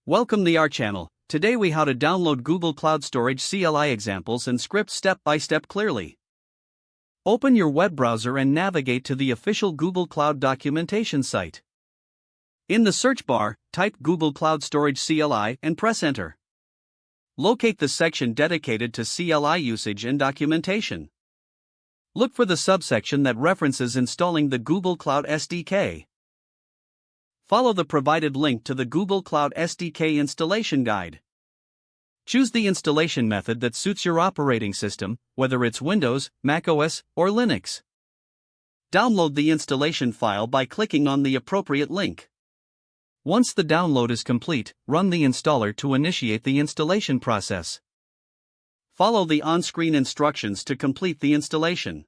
Welcome to our channel. Today we how to download Google Cloud Storage CLI examples and scripts step by step clearly. Open your web browser and navigate to the official Google Cloud documentation site. In the search bar, type Google Cloud Storage CLI and press enter. Locate the section dedicated to CLI usage and documentation. Look for the subsection that references installing the Google Cloud SDK. Follow the provided link to the Google Cloud SDK installation guide. Choose the installation method that suits your operating system, whether it's Windows, macOS, or Linux. Download the installation file by clicking on the appropriate link. Once the download is complete, run the installer to initiate the installation process. Follow the on-screen instructions to complete the installation.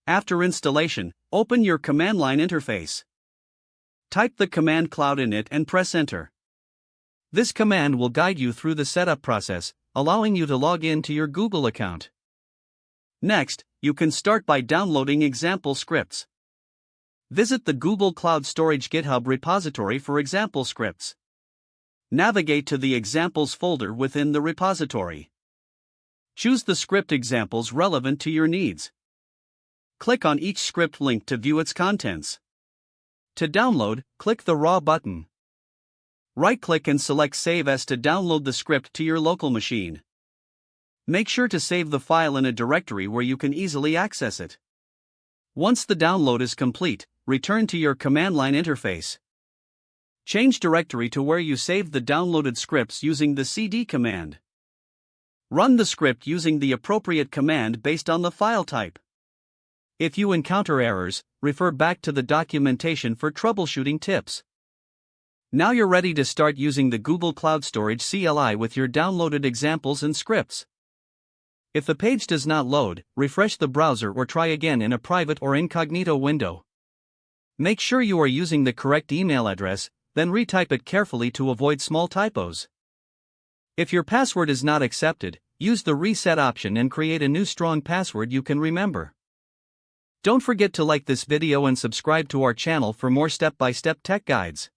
After installation, open your command line interface. Type the command cloud init and press enter. This command will guide you through the setup process, allowing you to log in to your Google account. Next, you can start by downloading example scripts. Visit the Google Cloud Storage GitHub repository for example scripts. Navigate to the examples folder within the repository. Choose the script examples relevant to your needs. Click on each script link to view its contents. To download, click the Raw button. Right-click and select Save As to download the script to your local machine. Make sure to save the file in a directory where you can easily access it. Once the download is complete, return to your command line interface. Change directory to where you saved the downloaded scripts using the cd command. Run the script using the appropriate command based on the file type. If you encounter errors, refer back to the documentation for troubleshooting tips. Now you're ready to start using the Google Cloud Storage CLI with your downloaded examples and scripts. If the page does not load, refresh the browser or try again in a private or incognito window. Make sure you are using the correct email address, then retype it carefully to avoid small typos. If your password is not accepted, use the reset option and create a new strong password you can remember. Don't forget to like this video and subscribe to our channel for more step-by-step tech guides.